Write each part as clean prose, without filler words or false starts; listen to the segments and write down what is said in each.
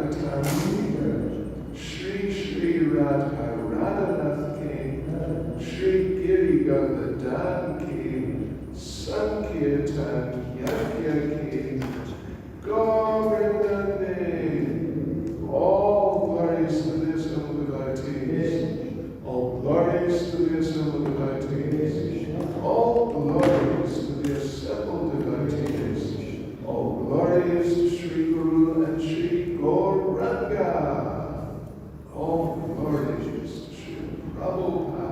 Bhagavatam, Shri Shri Radha Radhanath Ki, Shri Giri Govardhan Ki, Sankirtan Yajna Ki, Govardhane. All glories to the assembled devotees. All glories to the assembled devotees. All glories to the assembled devotees. All glories to Sri Guru and Sri Gauranga. All glories to Sri Prabhupada.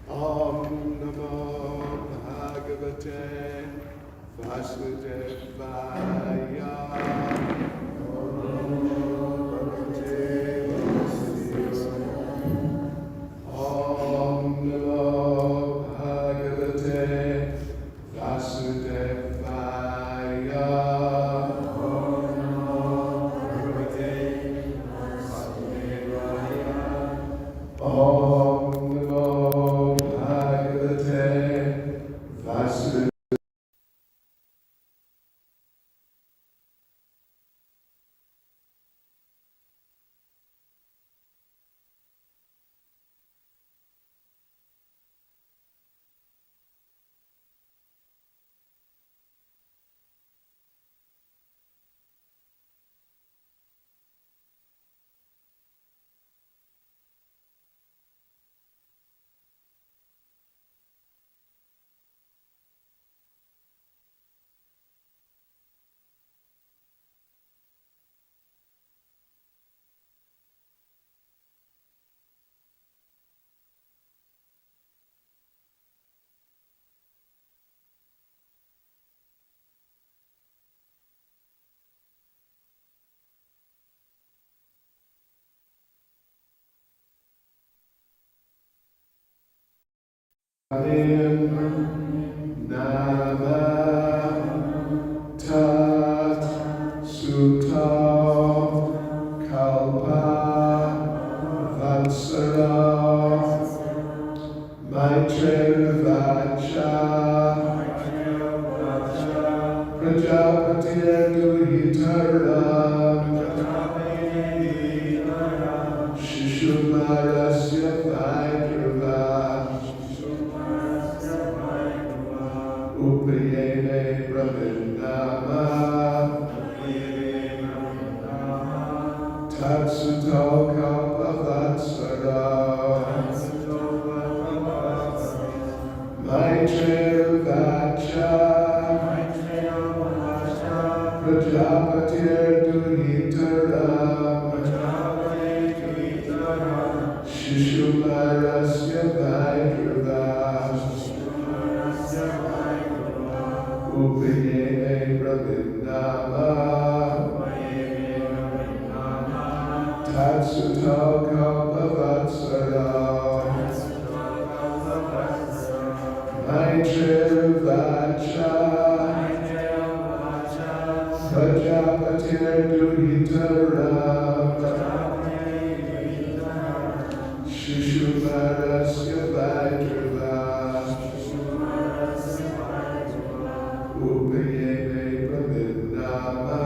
Om Namo Bhagavate Vasudevaya. Om Namo Bhagavate Vasudevaya. Nama Tat Sutta Kalpa Vatsara Maitreya Vacha Prajapati Duhitara Shishumarasya Vaidrava Upayene Brahmanama Tatsuto Kalpavatsara Maitreya Vacha Prajapati Duhitara Shishumarasya Vaidrava Upayene Brahmanama Tatsuto Kalpavatsara Maitreya Vacha Prajapati Duhitara Shishumarasya Vaidrava Upayene Brahmanama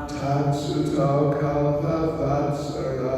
Tatsuto Kalpavatsara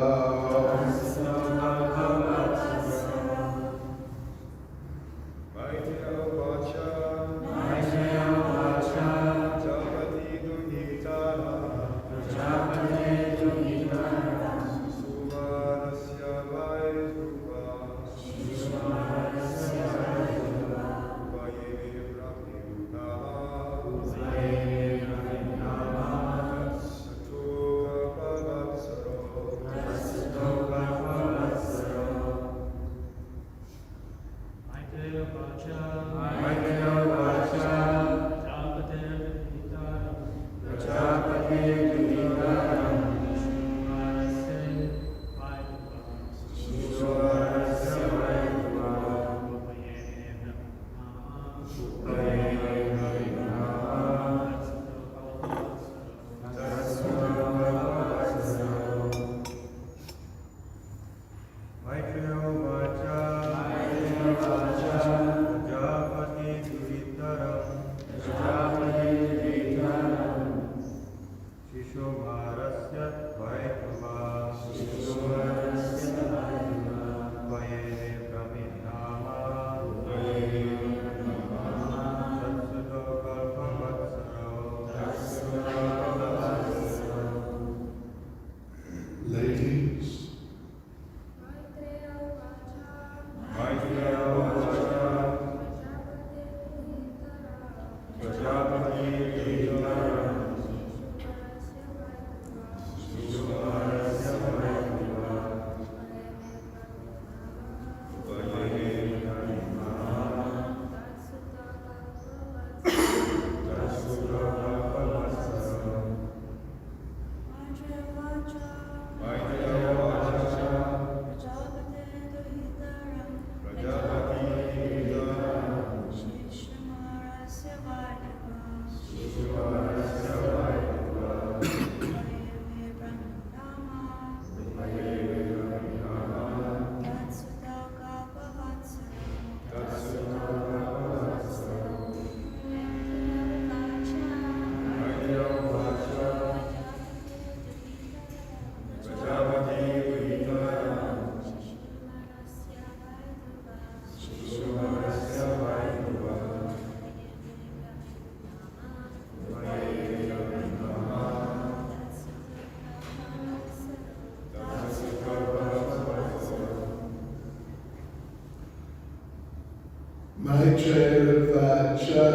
Maitreya Vacha.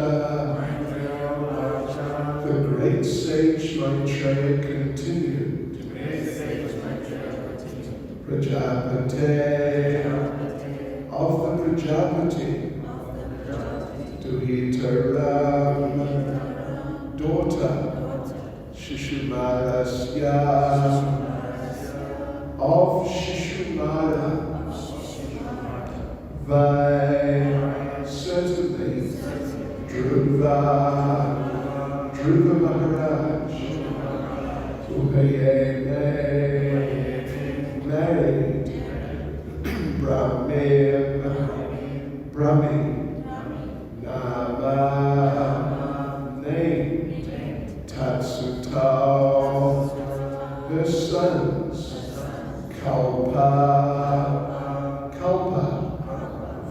The great sage Maitreya continued. Prajapate of the Prajapati, Duhitaram, daughter, Shishumarasya, of Shishumara, Vai, certainly, Dhruva Maharaj, Tuhayene, married, Brahmi, Nama, named, Tatsutal, her sons, Kalpa,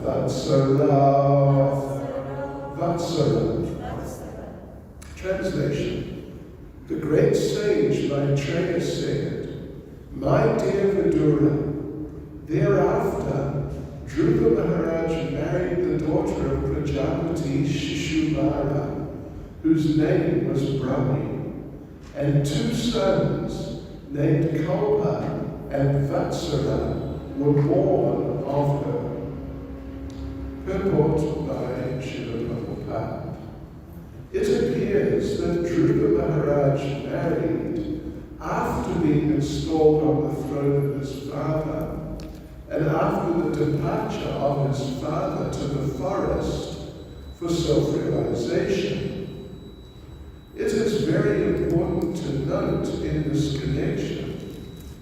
Vatsara. Translation. The great sage Maitreya said, "My dear Vidura, thereafter Dhruva Maharaj married the daughter of Prajapati Shishumara, whose name was Brahmi, and two sons named Kalpa and Vatsara were born of her." Purport by Srila Prabhupada. It appears that Dhruva Maharaj married after being installed on the throne of his father, and after the departure of his father to the forest for self-realization. It is very important to note in this connection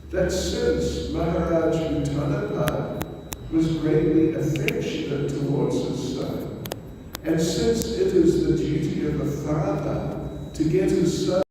that since Maharaj Uttanapad was greatly affectionate towards his son, and since it is the duty of a father to get his son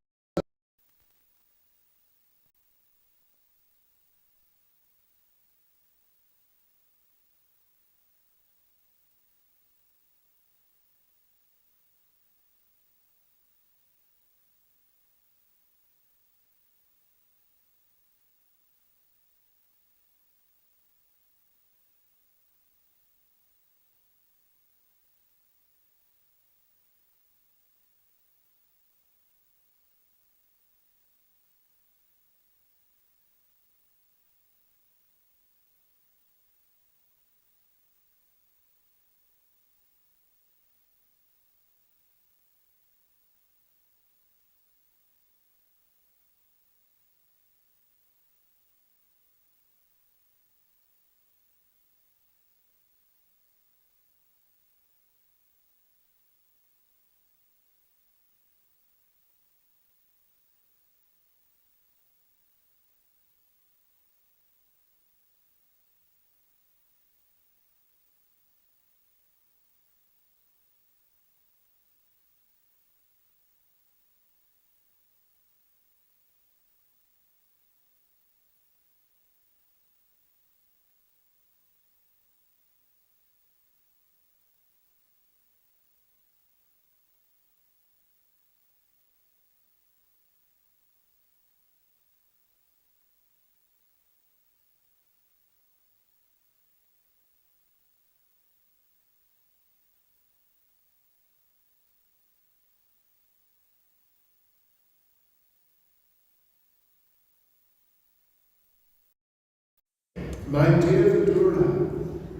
My dear Vidura,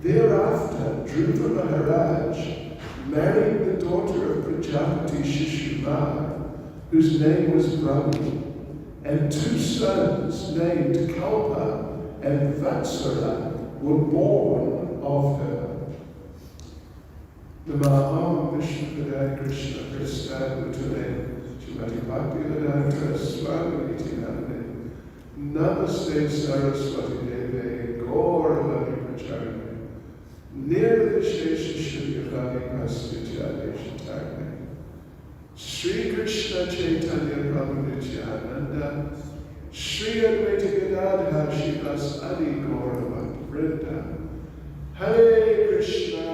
thereafter Dhruva Maharaj married the daughter of Prajapati Shishumara, whose name was Brahmi, and two sons named Kalpa and Vatsara were born of her. Namaham Vishnupadaya Krishna Prasad Utale Srimati Bhaktivedanta Swami Nityanande Namaste Saraswati Deve Gaurvani Pracharne Nirvishesha Shunyavani Pastityade Shatarne Sri Krishna Chaitanya Prabhu Nityananda Sri Advaita Gadadha Shivas Adi Gaurava Vrinda Hare Krishna,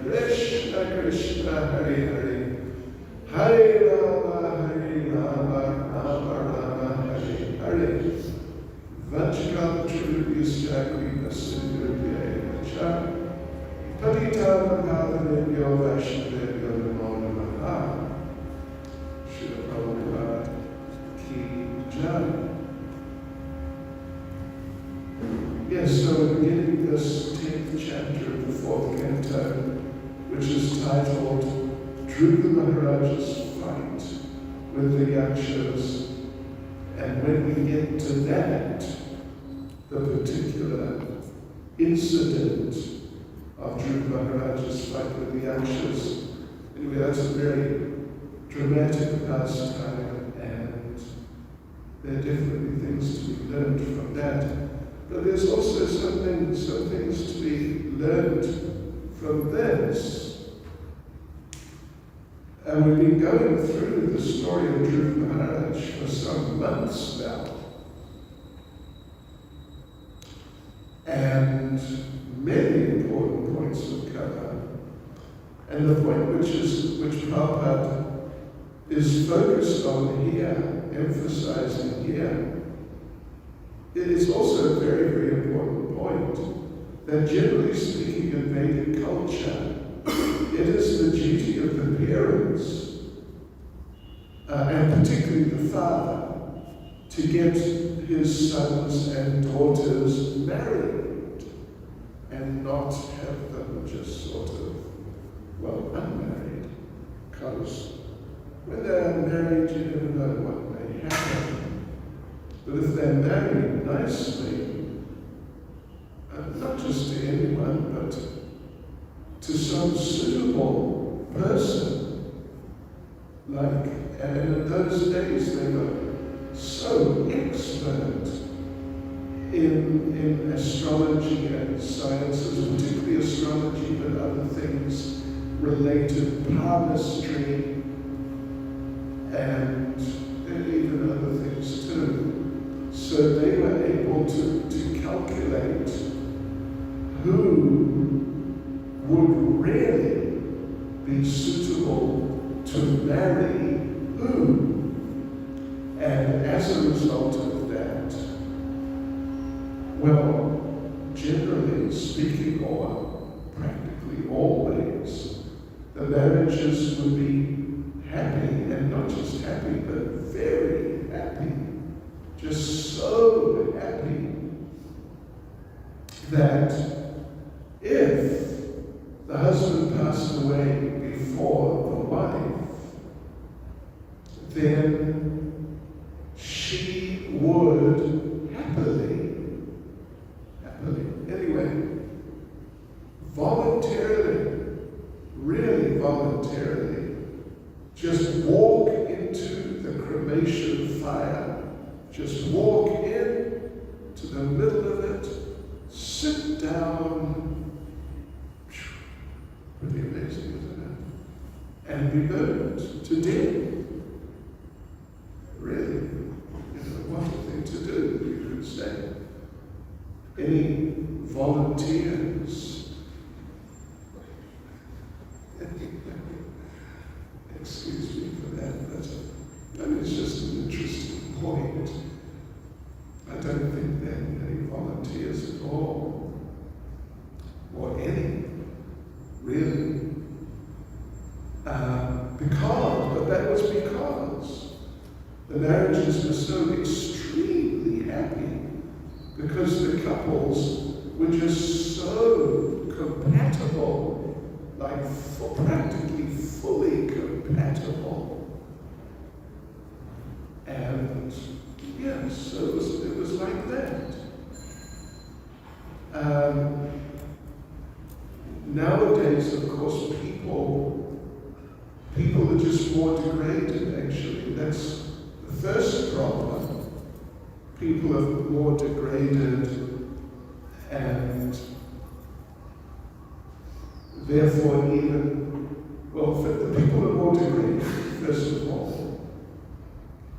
Krishna Krishna, Hare Hare, Hare Rama, Rama Rama, Hare Hare. Vajkam Trivyasyakri Vasindhya Cha Patitana Bhavanebhyo Vaishnavebhyo Namo Namaha. Srila Prabhupada Ki Jai. Yes, so we're beginning this 10th chapter of the 4th canto, which is titled Dhruva Maharaja's Fight with the Yakshas. And when we get to that, the particular incident of Dhruva Maharaja's fight with the Yakshas, anyway, that's a very dramatic pastime, and there are definitely things to be learned from that. But there's also some things to be learned from this. And we've been going through the story of Dhruva Maharaj for some months now. And many important points have come up. And the point which Prabhupada is focused on here, emphasizing here, it is also a very, very important point that generally speaking in Vedic culture, it is the duty of the parents, and particularly the father, to get his sons and daughters married and not have them just sort of, well, unmarried. Because when they're married, you never know what may happen. But if they're married nicely, not just to anyone, but to some suitable person, and in those days they were so expert in astrology and sciences, particularly astrology, but other things related, palmistry, and even other things too. So they were able to calculate who would really be suitable to marry who. And as a result of that, well, generally speaking, or practically always, the marriages would be happy, and not just happy, but very happy. Just so happy that if the husband passed away before the wife, then she would happily, anyway, voluntarily, really voluntarily, just walk into the cremation fire. Just walk in to the middle of it, sit down, pretty amazing, isn't it? And be burned to death. Really, what a thing to do, you could say. Any volunteers? Excuse me for that, but it's just an interesting point. I don't think there are any volunteers at all, or any, really. But that was because the marriages were so extremely happy, because the couples were just so compatible, like practically fully compatible. And yes, so it was like that. Nowadays, of course, people are just more degraded, actually. That's the first problem. People are more degraded, and therefore the people are more degraded, first of all.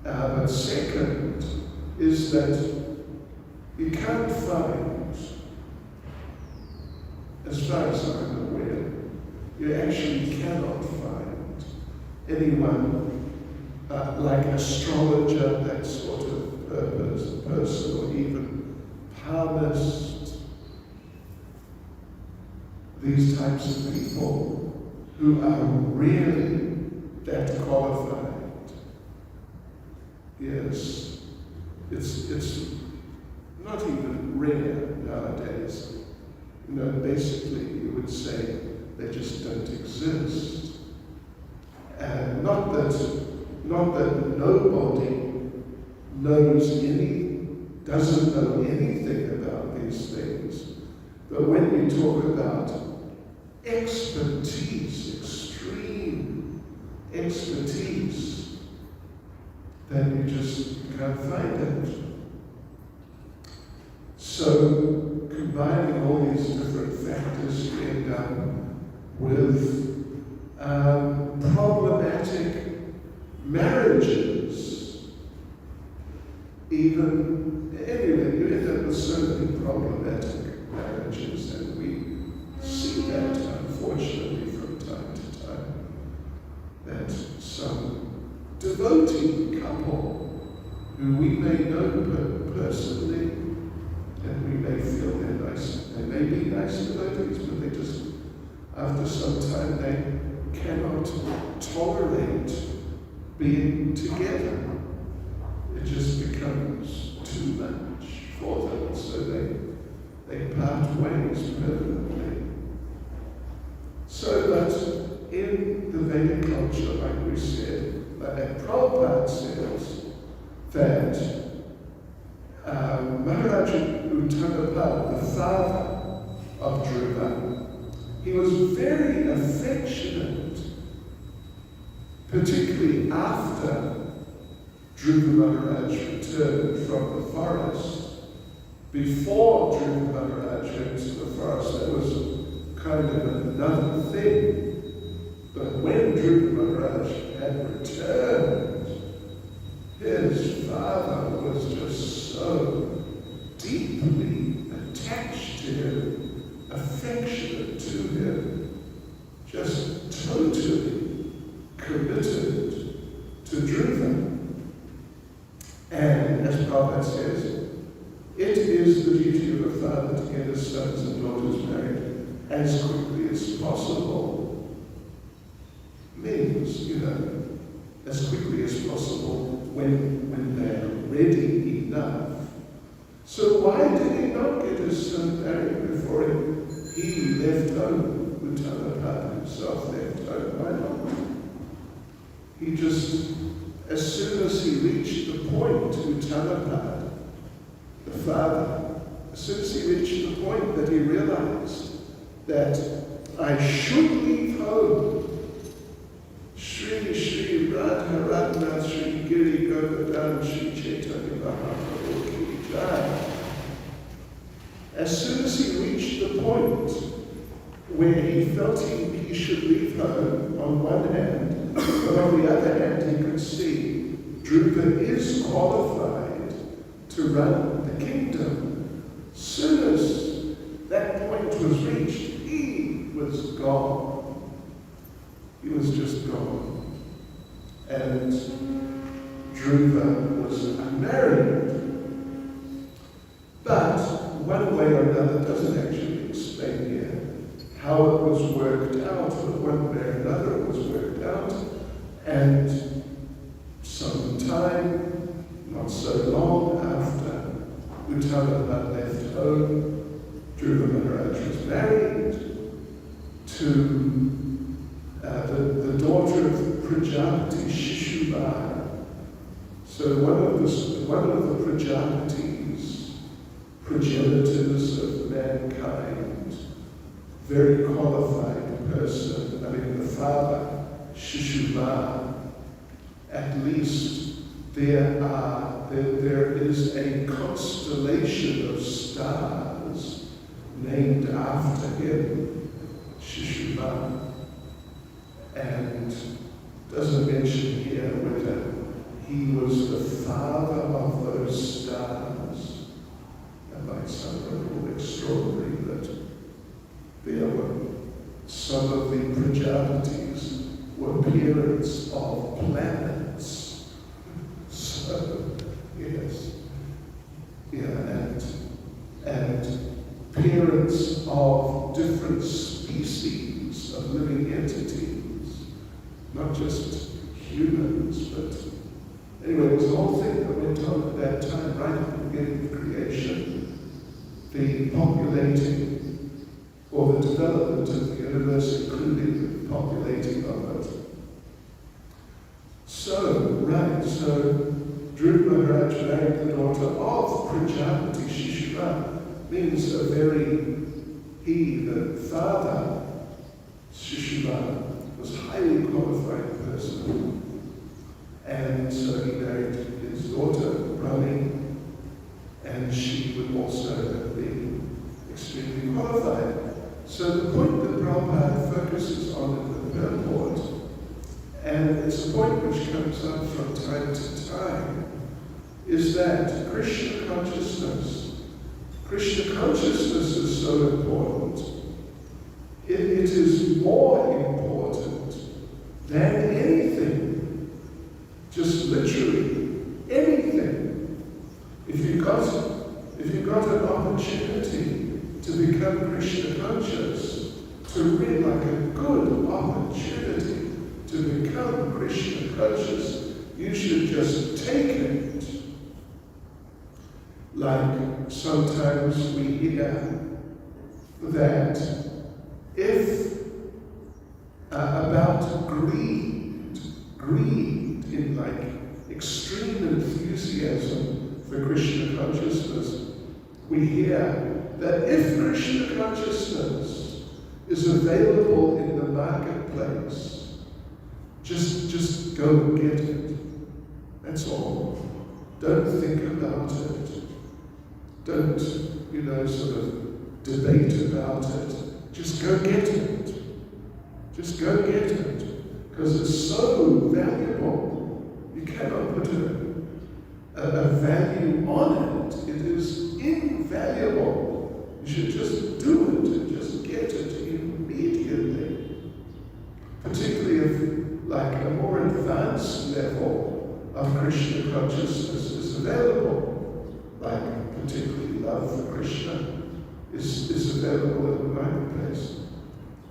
But second is that you can't find, as far as I'm aware, you actually cannot find anyone like astrologer, that sort of person, or even palmist, these types of people who are really that qualified. Yes, it's not even rare nowadays. Basically you would say they just don't exist. And not that nobody doesn't know anything about these things. But when you talk about expertise, extreme expertise, then you just can't find it. So, combining all these different factors, you end up with problematic marriages. Anyway, you end up with so many problematic marriages, and we see that, unfortunately, from time to time, that some devotee couple who we may know personally, and we may feel they're nice, they may be nice devotees, but they just, after some time, they cannot tolerate being together. It just becomes too much for them, so they part ways permanently. So that in the Vedic culture, like we said, like Prabhupada says, that Maharaja Uttanapad, the father of Dhruva, he was very affectionate, particularly after Dhruva Maharaj returned from the forest. Before Dhruva Maharaj went to the forest, that was kind of another thing. But when Dhruva Maharaj had returned, his father was just so deeply attached to him, affectionate to him, just totally committed to Dhruva. And as Prabhupada says, it is the duty of a father to get his sons and daughters married as quickly as possible. Means, as quickly as possible when they're ready enough. So why did he not get his son married before he left home? Uttanapad himself left home. Why not? He just, as soon as he reached the point, Uttanapad, the father, as soon as he reached the point that he realized that I should leave home, Shri Shri Radha Radha Shri Giri Govardhan Shri Chaitanya Mahaprabhu Ki Jai. As soon as he reached the point where he felt he should leave home on one hand, but on the other hand he could see Dhruva is qualified to run the kingdom. As soon as that point was reached, he was gone. He was just gone. And Dhruva was unmarried. But one way or another doesn't actually explain here how it was worked out, but one way or another it was worked out. And sometime, not so long after Uttanapad left home, Dhruva Maharaj was married to the daughter of Prajapati Shishubhara. So one of the Prajapati's progenitors of mankind, very qualified person, the father, Shishubhara. At least there is a constellation of stars named after him, Shishubhara. And doesn't mention here whether he was the father of those stars. That might sound a little extraordinary, but there were some of the Prajapatis were parents of planets. So, yes. Yeah, and parents of different species species of living entities, not just humans, but anyway, it was a whole thing that went on at that time, right at the beginning of creation, the populating or the development of the universe, including the populating of it. So Dhruva Maharaj married the daughter of Prajapati Shishupala, means the father, Shishupala, was a highly qualified person. And so he married his daughter, Rani, and she would also have been extremely qualified. So the point that Prabhupada focuses on in the purport, and it's a point which comes up from time to time, is that Krishna consciousness is so important. It is more important than anything, just literally anything. If you've got an opportunity to become Krishna conscious, to read like a good opportunity to become Krishna conscious, you should just take it. Like sometimes we hear that if about greed in like extreme enthusiasm for Krishna consciousness, we hear that if Krishna consciousness is available in the marketplace, just go and get it. That's all. Don't think about it. Don't, sort of debate about it. Just go get it. Just go get it. Because it's so valuable. You cannot put a value on it. It is invaluable. You should just do it and just get it immediately. Particularly if, like, a more advanced level of Krishna consciousness is available, like particularly love for Krishna is available in the marketplace.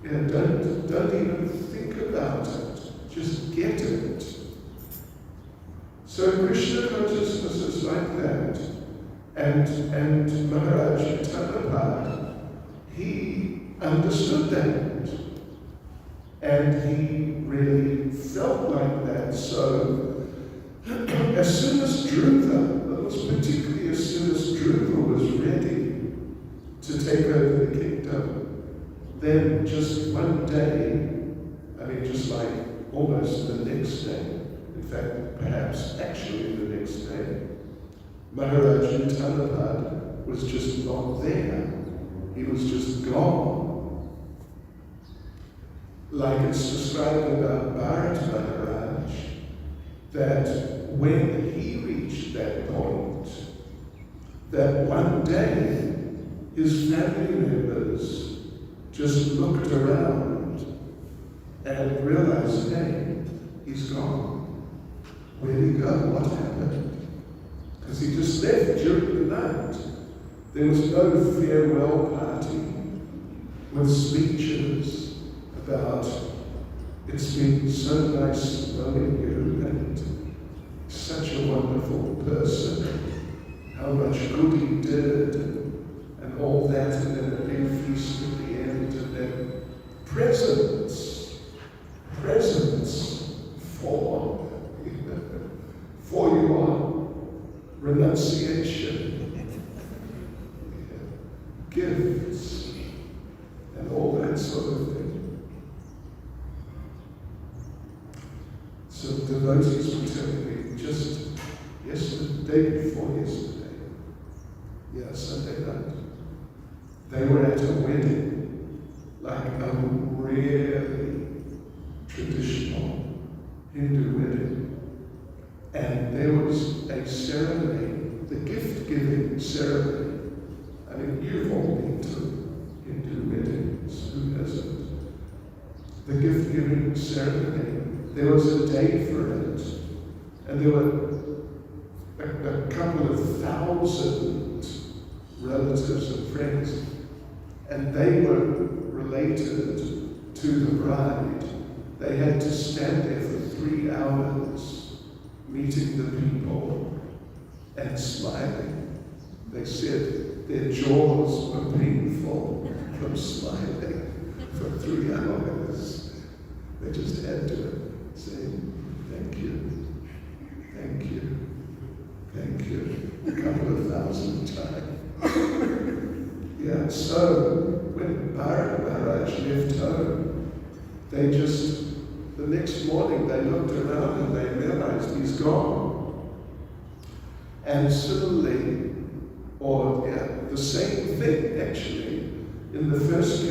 Don't even think about it. Just get it. So Krishna consciousness is like that. And Maharaj Tanapada, he understood that. And he really felt like that. So as soon as particularly as soon as Dhruva was ready to take over the kingdom, then just one day, just like almost the next day, in fact, perhaps actually the next day, Maharaj Tanapada was just not there. He was just gone. Like it's described about Bharat Maharaj, that when he reached that point, that one day his family members just looked around and realized, hey, he's gone. Where'd he go? What happened? Because he just left during the night. There was no farewell party with speeches about it's been so nice knowing you and such a wonderful person, how much good he did, and all that, and then a big feast at the end, and then presents for your renunciation, gifts, and all that sort of thing. So devotees were telling me just day before yesterday, Sunday night, they were at a wedding, like a really traditional Hindu wedding. And there was a ceremony, the gift-giving ceremony. You've all been to Hindu weddings, who hasn't? The gift-giving ceremony, there was a day for it, and there were a couple of thousand relatives and friends, and they were related to the bride, they had to stand there for 3 hours, meeting the people and smiling. They said their jaws were painful from smiling for 3 hours. They just had to say, thank you, thank you, thank you, a couple of thousand times. Yeah, so when Maharaj left home, they just, the next morning they looked around and they realized he's gone. And similarly, the same thing actually, in the first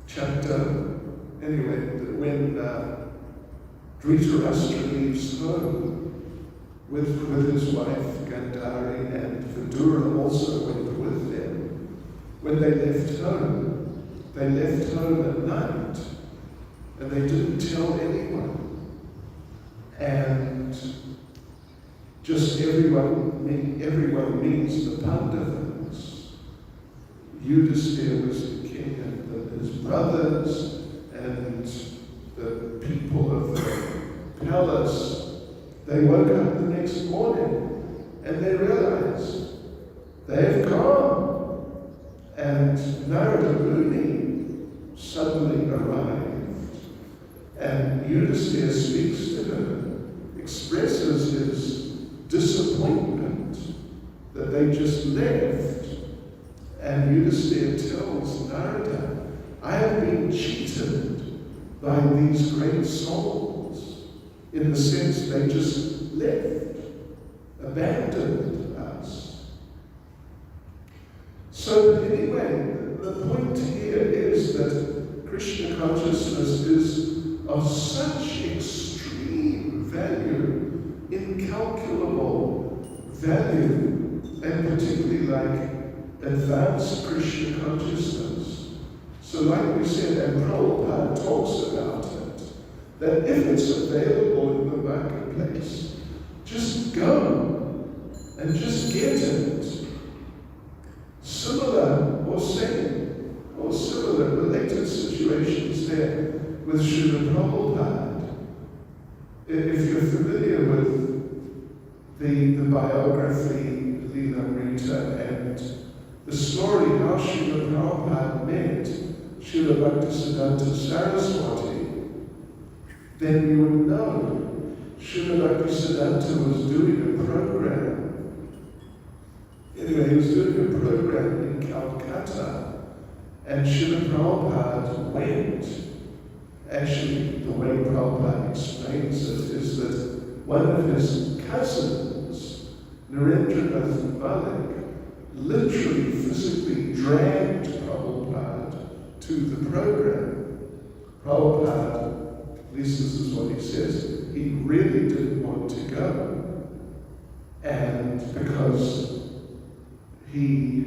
chapter, anyway, when Dhritarashtra leaves home with his wife Gandhari, and Vidura also went with them. When they left home at night, and they didn't tell anyone. And just everyone means the Pandavas. Yudhisthira was the king, and his brothers, and the people of the palace. They woke up the next morning, and they realized they've gone. And Narada Muni suddenly arrived. And Yudhisthira speaks to him, expresses his disappointment that they just left. And Yudhisthira tells Narada, I have been cheated by these great souls, in the sense they just left, abandoned us. So anyway, the point here is that Krishna consciousness is of such extreme value, incalculable value, and particularly like advanced Krishna consciousness. So like we said, and Prabhupada talks about it, that if it's available in the marketplace, just go and just get it. Similar related situations there with Srila Prabhupada. If you're familiar with the biography, Leela and the story how Srila Prabhupada met Srila Bhaktisiddhanta Saraswati, then you would know Srila Bhaktisiddhanta was doing a program. Anyway, he was doing a program in Calcutta, and Srila Prabhupada went. Actually, the way Prabhupada explains it is that one of his cousins, Narendranath Malik, literally physically dragged Prabhupada to the program. Prabhupada, at least this is what he says, he really didn't want to go. And because he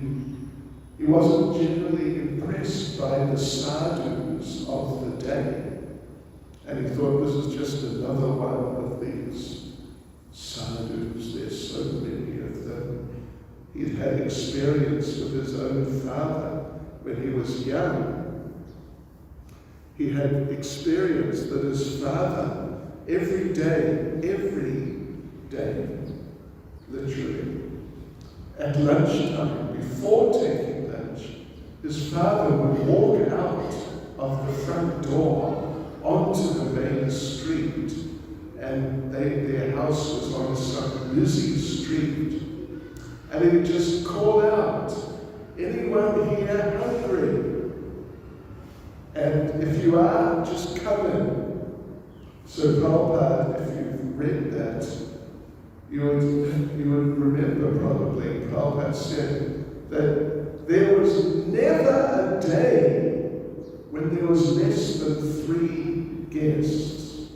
wasn't generally impressed by the sadhus of the day. And he thought this is just another one of these sadhus. There's so many of them. He'd had experience with his own father when he was young. He had experienced that his father, every day, literally, at lunchtime, before taking lunch, his father would walk out of the front door onto the main street, and their house was on some busy street, and he would just call out, anyone here hungry? And if you are, just come in. So Prabhupada, if you've read that, you would remember probably Prabhupada said that there was never a day when there was less than 3 guests,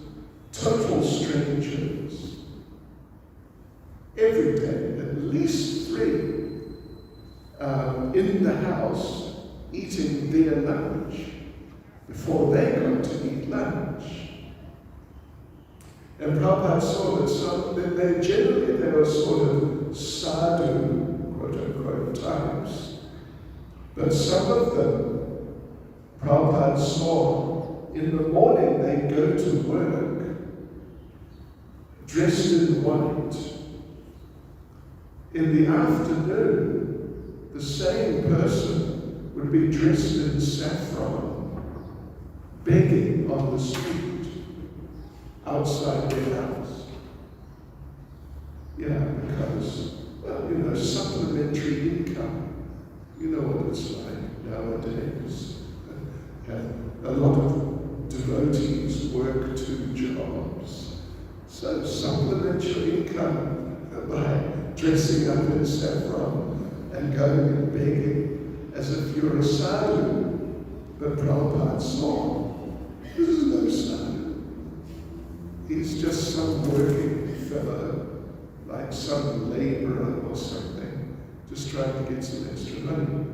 total strangers. Every day, at least 3 in the house eating their lunch before they got to eat lunch. And Prabhupada saw that they were sort of sadhu, quote unquote, types. But some of them Prabhupada saw in the morning they go to work dressed in white. In the afternoon, the same person would be dressed in saffron, begging on the street outside their house. Yeah, because, well, supplementary income. You know what it's like nowadays. A lot of devotees work 2 jobs. So supplementary income by dressing up in saffron and going and begging as if you're a sadhu. But Prabhupada saw, this is no sadhu. He's just some working fellow, like some laborer or something, just trying to get some extra money.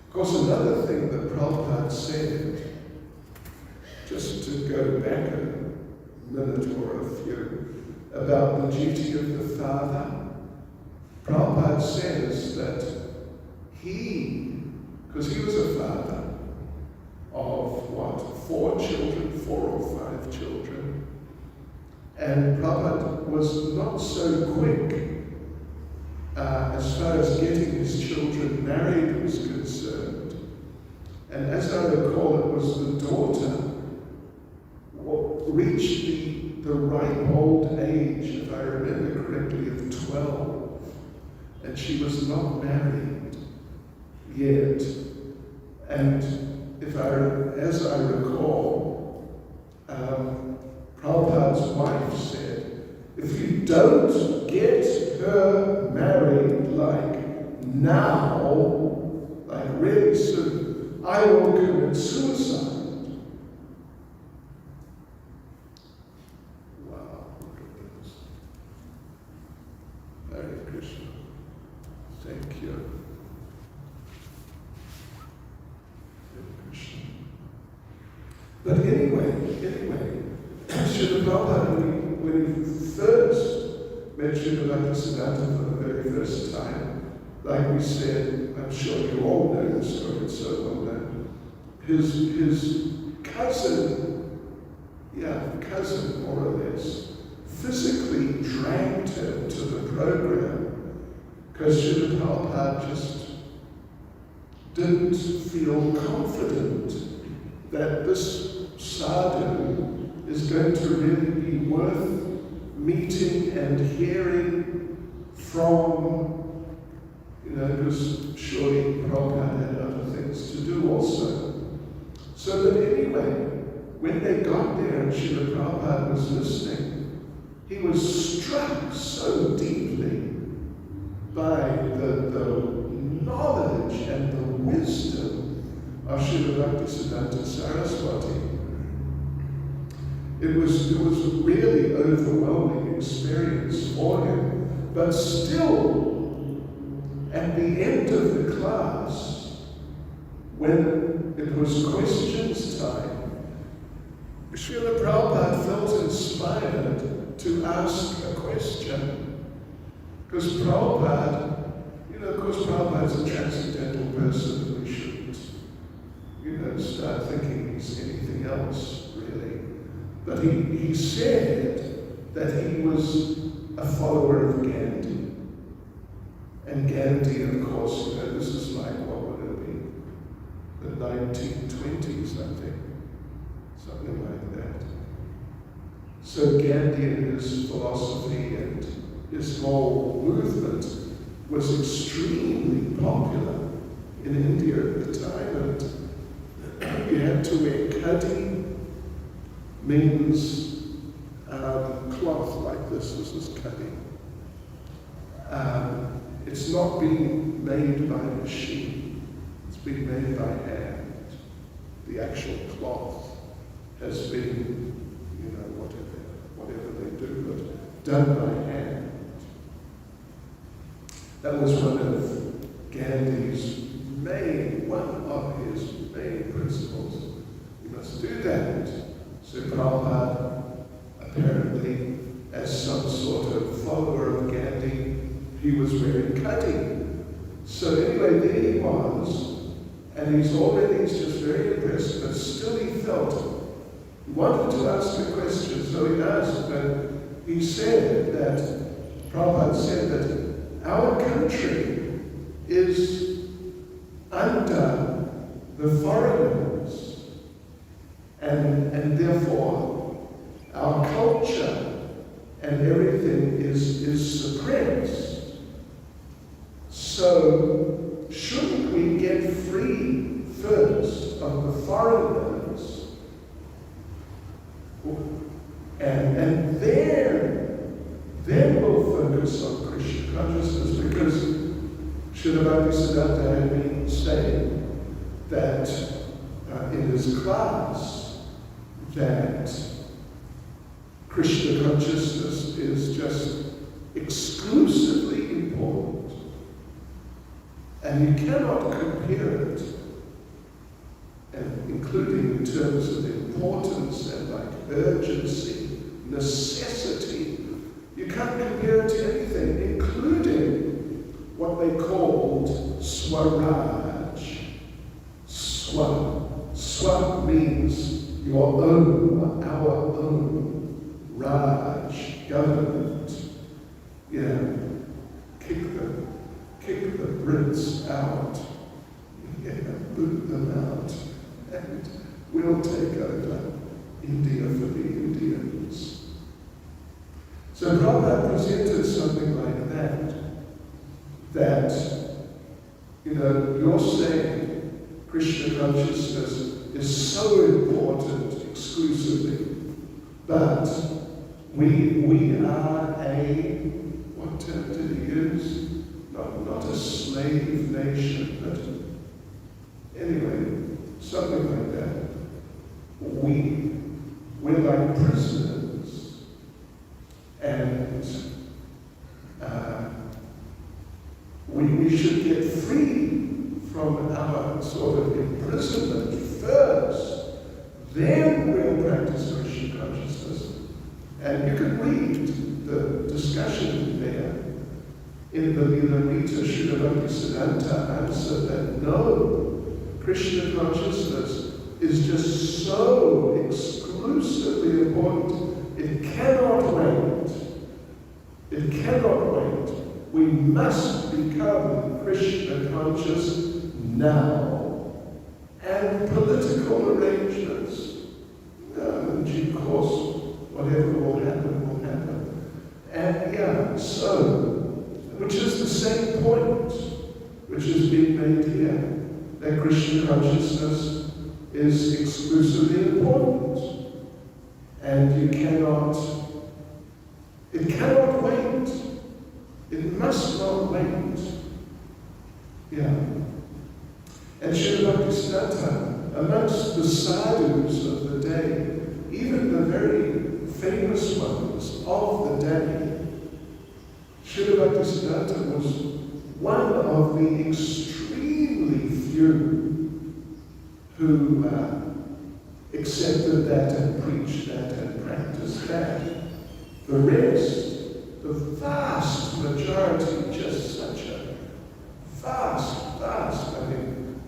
Of course, another thing that Prabhupada said, just to go back a minute or a few, about the duty of the father, Prabhupada says that he, because he was a father of 4 children, 4 or 5 children, and Prabhupada was not so quick as far as getting his children married was concerned. And as I recall, it was the daughter reached the ripe old age, if I remember correctly, of 12. And she was not married yet. And as I recall, Prabhupada's wife said, if you don't get her married like now, like really soon, I will commit suicide. Wow, look at this. Hare Krishna. Thank you. Hare Krishna. But anyway, Srila Prabhupada, when he first met Srila Bhaktivedanta for the very first time, like we said, I'm sure you all know the story, it's so well known. His cousin more or less, physically dragged him to the program because Srila Prabhupada just didn't feel confident that this sadhu is going to really be worth meeting and hearing from, because surely Prabhupada had other things to do also. So that anyway, when they got there and Srila Prabhupada was listening, he was struck so deeply by the knowledge and the wisdom of Srila Bhaktisiddhanta Saraswati. It was really overwhelming experience for him. But still, at the end of the class, when it was questions time, Srila Prabhupada felt inspired to ask a question. Because Prabhupada, Prabhupada's a transcendental person. We shouldn't, start thinking he's anything else, really. But he said that he was a follower of Gandhi. And Gandhi, of course, this is like, what would it be? The 1920s, I think. Something like that. So Gandhi and his philosophy and his whole movement was extremely popular in India at the time. And you had to wear khadi, means cloth like this. This is khadi. It's not being made by machine. It's being made by hand. The actual cloth has been, whatever they do, but done by hand. That was one of Gandhi's one of his main principles. You must do that. So Prabhupada, apparently, as some sort of follower of Gandhi, he was wearing khadi. So anyway, there he was, And he's just very impressed, but still he felt he wanted to ask a question, so he asked, but he said that, Prabhupada said that our country is under the foreigners, and therefore our culture and everything is suppressed. So shouldn't we get free first of the foreigners, and then we'll focus on Krishna consciousness? Because Srila Bhaktisiddhanta had been saying that in his class that Krishna consciousness is just exclusively important, and you cannot compare it, and including in terms of importance and like urgency, necessity. You can't compare it to anything, including what they called Swaraj. Swa means your own, our own. Raj, government. Kick the Brits out. Boot them out. And we'll take over India for the Indians. So Prabhupada presented something like that, you're saying Krishna consciousness is so important exclusively, but we are what term did he use? Not a slave nation, but anyway, something like that. We're like prisoners, and we should get free from our sort of imprisonment first, then we'll practice Krishna consciousness. And you can read the discussion there in the Lilamrita. Srila Bhaktisiddhanta answered that no, Krishna consciousness is just so exclusively important, it cannot wait. It cannot wait. We must become Krishna conscious now. And political arrangements, in due course, whatever will happen, will happen. And which is the same point which is being made here, that Krishna consciousness is exclusively important. And it cannot wait. It must not wait. And Srila Bhaktisiddhanta, amongst the sadhus of the day, even the very famous ones of the day, Srila Bhaktisiddhanta was one of the extremely few who accepted that and preached that and practiced that. The rest, the vast majority, just such a vast,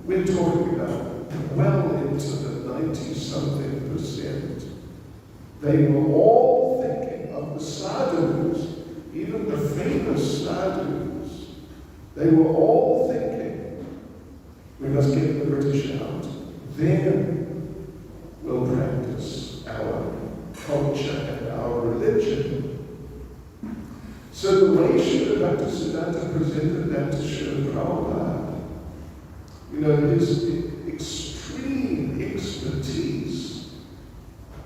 we're talking about well into the 90-something%. They were all thinking of the sadhus, even the famous sadhus. They were all thinking, we must get the British out. Then we'll practice our culture and our religion. So the way Srila Bhaktisiddhanta presented that to Srila Prabhupada, his extreme expertise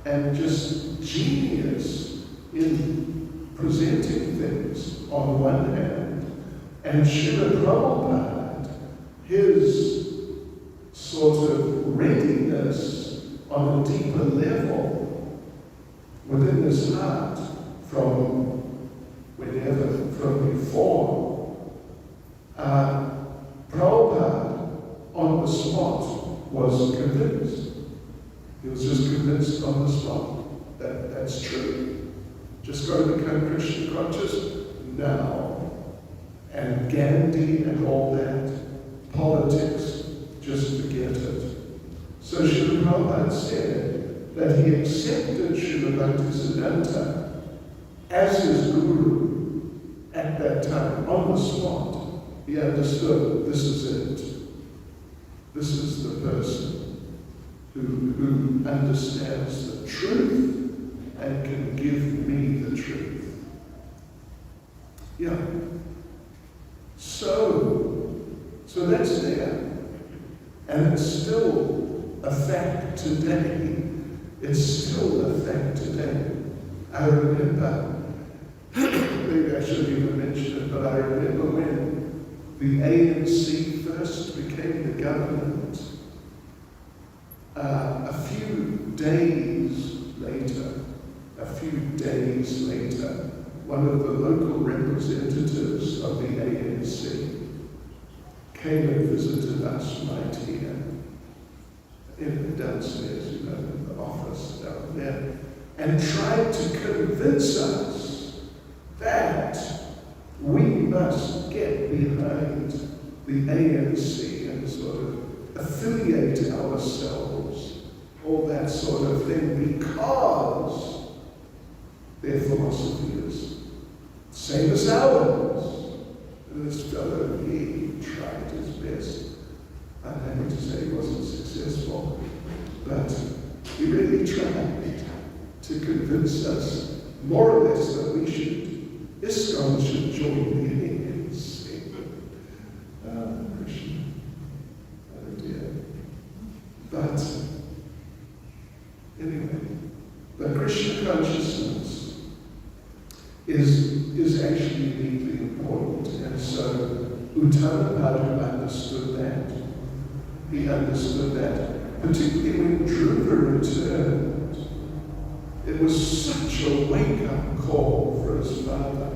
and just genius in presenting things on one hand, and Srila Prabhupada, his sort of readiness on a deeper level within his heart from before, Prabhupada on the spot was convinced. He was just convinced on the spot that that's true. Just go to become Krishna conscious now. And Gandhi and all that, politics, just forget it. So Srila Prabhupada said that he accepted Srila Bhaktisiddhanta as his guru at that time, on the spot. He understood, this is it. This is the person who understands the truth and can give me the truth. Yeah. So that's there. And it's still a fact today. It's still a fact today. I remember, maybe I shouldn't even mention it, but I remember when the ANC first became the government, a few days later, one of the local representatives of the ANC came and visited us right here, in the downstairs, in the office down there, and tried to convince us that we must get behind the ANC and sort of affiliate ourselves, all that sort of thing, because their philosophy is same as ours. And this fellow, he tried his best. I'm happy to say he wasn't successful, but he really tried to convince us, more or less, that we should, ISKCON should join the ANC. Krishna. Oh dear. But anyway, the Krishna consciousness is actually deeply important, and so Uttanapadu understood that. He understood that, particularly when Dhruva returned. It was such a wake-up call for his father,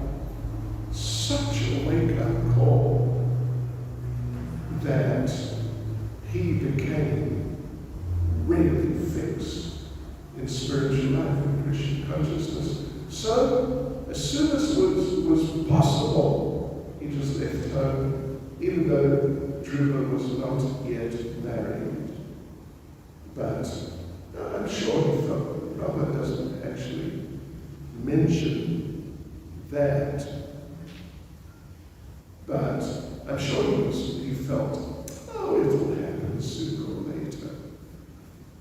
such a wake-up call, that he became really fixed in spiritual life and Krishna consciousness. So, as soon as was possible, he just left home, even though Dhruva was not yet married. But I'm sure he felt, Prabhupada doesn't actually mention that, but I'm sure he felt, oh, it will happen sooner or later.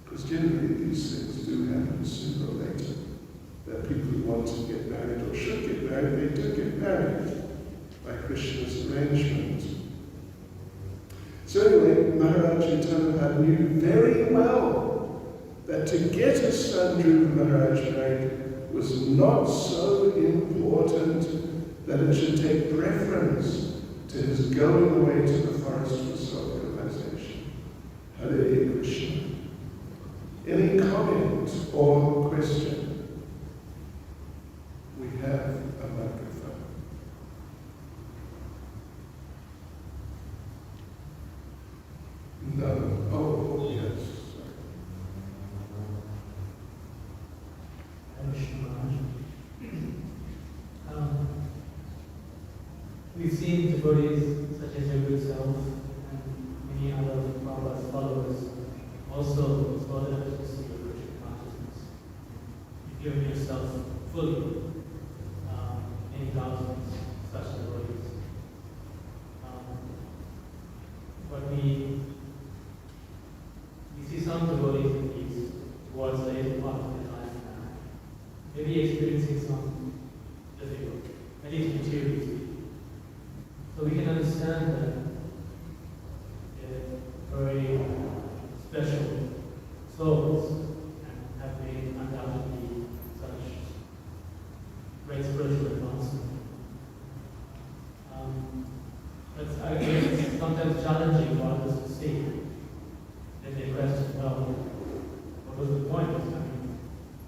Because generally these things do happen sooner or later. That people who want to get married or should get married, they do get married by Krishna's arrangement. So anyway, Maharaj Uttanapadu knew very well that to get his son Dhruva Maharaj married was not so important that it should take preference to his going away to the forest for self-realization. Hare Krishna. Any comment or question? We have a microphone. No. Oh, yes. We've seen devotees such as your good self and many other Prabhupada's followers also explore the efficacy of Krishna consciousness. You've given yourself fully, many thousands such devotees. But we see some devotees in these towards the later part of their life now, maybe experiencing some difficulty, at least materially speaking. So we can understand that they're very special souls and have made undoubtedly such great spiritual advancement. But I guess it's sometimes challenging for others to see. Then they question, well, what was the point? I mean,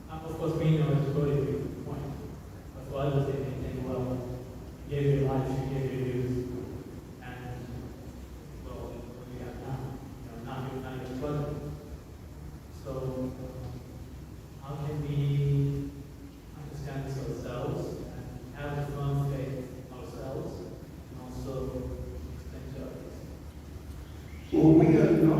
of course, we know it's totally the point. But for others, they may think, well, you gave your life, you gave your youth, and, well, what do we have now? Now you're struggling. So, how can we understand this ourselves and have the firm faith ourselves, and also extend to others? Well, we are not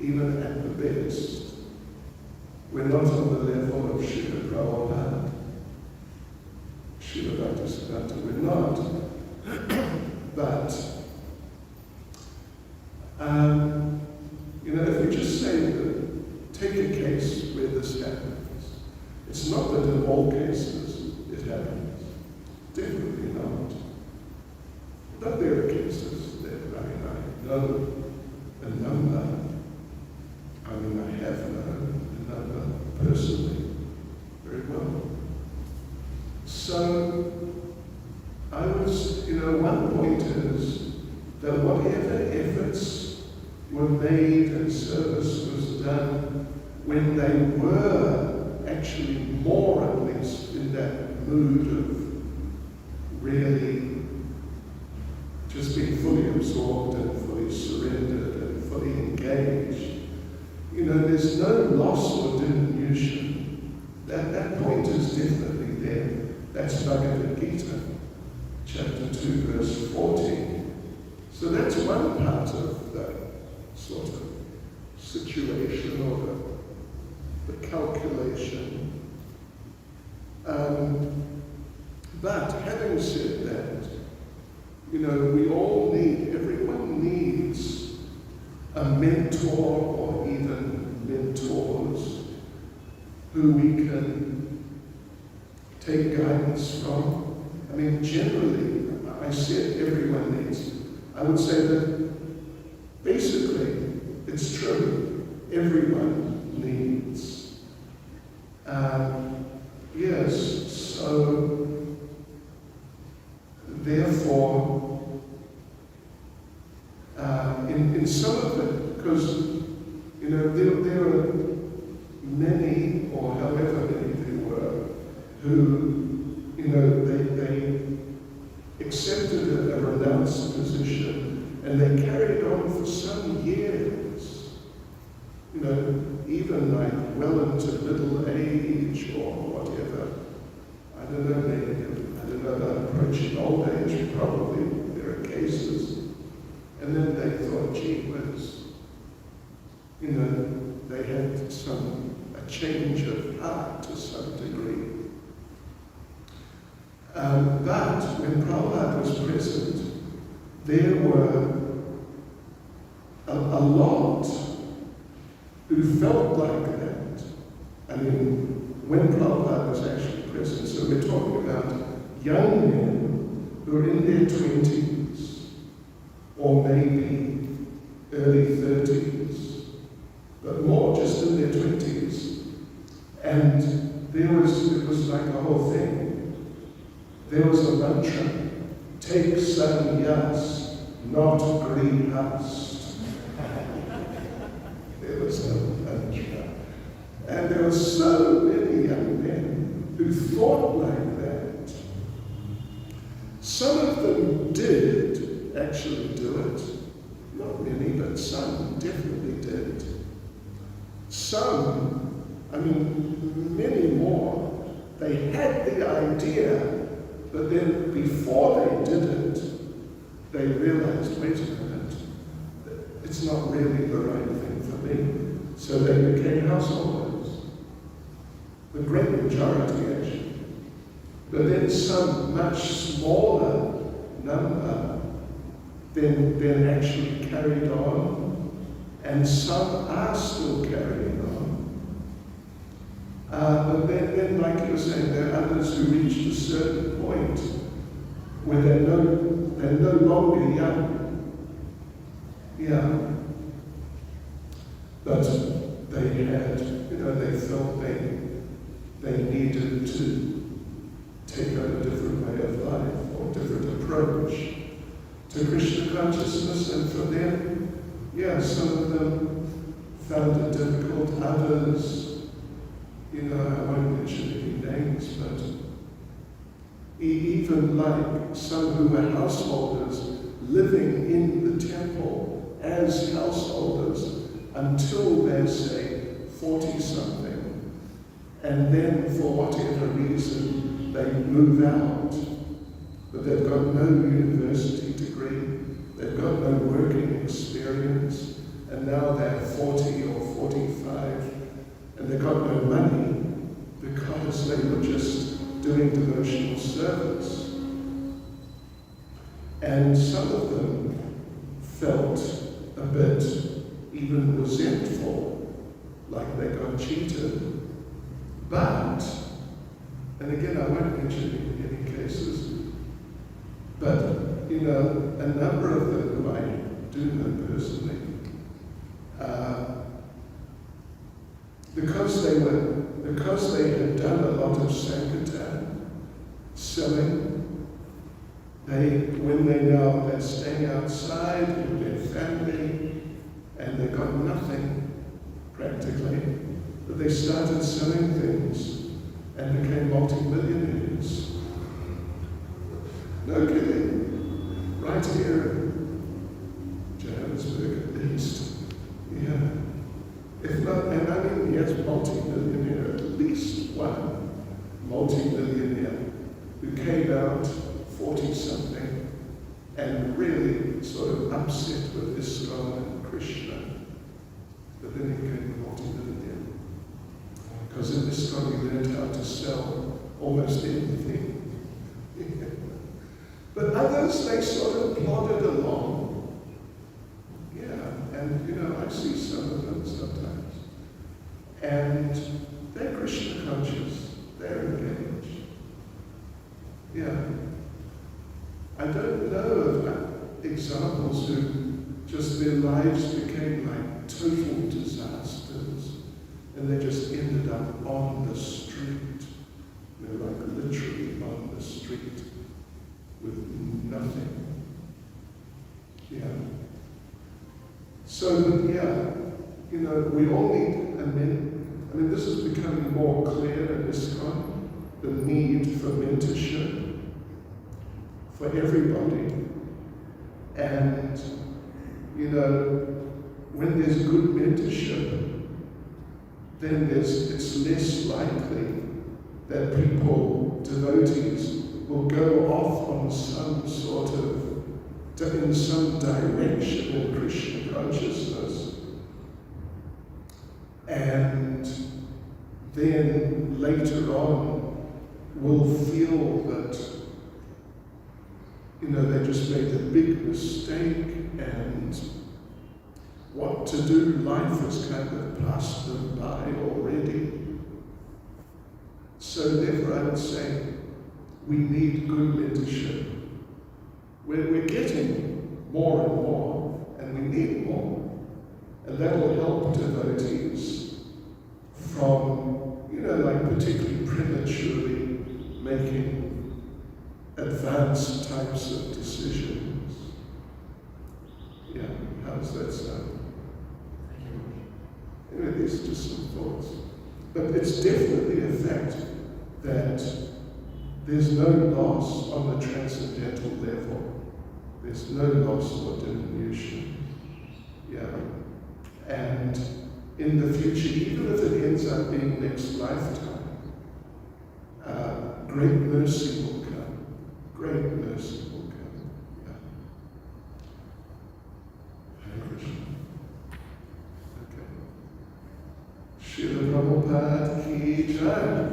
even at the best. We're not on the level of Srila Prabhupada, Srila Bhaktisiddhanta, we're not. But, if we just say that, take a case where this happens. It's not that in all cases it happens. Definitely not. But there are cases that I know a number. I have known a number personally very well. So I was, one point is that whatever efforts were made and service was done when they were actually more at least in that mood of really just being fully absorbed and fully surrendered and fully engaged. There's no loss or diminution. That point is definitely there. That's Bhagavad Gita, chapter 2, verse 14. So that's one part of the sort of situation or the calculation. But having said that, we all everyone needs a mentor or even mentors who we can take guidance from. Generally, I said everyone needs. I would say that basically it's true. Everyone needs. Yes, so therefore, in some of it, because there are many, or however many there were, who they accepted a renounced position and they carried on for some years, even like well into middle age or whatever. I don't know about approaching old age, probably there are cases. And then they thought, gee whiz, they had a change of heart to some degree. But when Prabhupada was present, there were a lot who felt like that. When Prabhupada was actually present, so we're talking about young men who are in their 20s, or maybe early 30s, but more just in their 20s. And it was like a whole thing. There was a mantra, take sannyas, not grihast. There was a mantra. And there were so many young men who thought like that. Some of them did actually do it. Not many, but some definitely did. Some, many more, they had the idea, but then before they did it, they realized, wait a minute, it's not really the right thing for me. So they became householders. The great majority, actually. But then some much smaller number then actually carried on, and some are still carrying on. But then, like you were saying, there are others who reached a certain point where they're no longer young. Yeah. But they had, they felt they needed to take on a different way of life or different approach to Krishna consciousness, and for them, some of them found it difficult, others, I won't mention any names, but even like some who were householders living in the temple as householders until they're, say, 40-something, and then for whatever reason they move out, but they've got no university degree, they've got no working experience, and now they're 40 got no money because they were just doing devotional service. And some of them felt a bit even resentful, like they got cheated. But, and again, I won't mention any cases, but, you know, a number of them who I do know personally, because they had done a lot of sankirtan, selling, when they're staying outside with their family, and they got nothing, practically, but they started selling things and became multi-millionaires. No kidding. Right here in Johannesburg, at least. Yeah. If not, and I mean, yes, multi-millionaire, at least one multi-millionaire who came out 40-something and really sort of upset with Islam and Krishna. But then he became a multi-millionaire. Because in ISKCON he learned how to sell almost anything. But others, they sort of plodded along. Yeah, and you know, I see some of them sometimes. And they're Krishna conscious, they're engaged. Yeah. I don't know of examples who just their lives became like total disasters and they just ended up on the street, you know, like literally on the street with nothing. Yeah. So, yeah, you know, we all need I mean, this is becoming more clear in ISKCON, the need for mentorship for everybody. And, you know, when there's good mentorship, then it's less likely that devotees, will go off on some sort of, in some direction in Krishna consciousness. And then later on will feel that, you know, they just made a big mistake and what to do, life has kind of passed them by already. So therefore I would say we need good mentorship. We're getting more and more, and we need more. And that will help devotees from, you know, like particularly prematurely making advanced types of decisions. Yeah, how does that sound? Anyway, these are just some thoughts. But it's definitely a fact that there's no loss on the transcendental level. There's no loss or diminution. Yeah. And in the future, even if it ends up being next lifetime, great mercy will come. Great mercy will come. Yeah. Hare Krishna. Okay. Srila Prabhupada ki jai.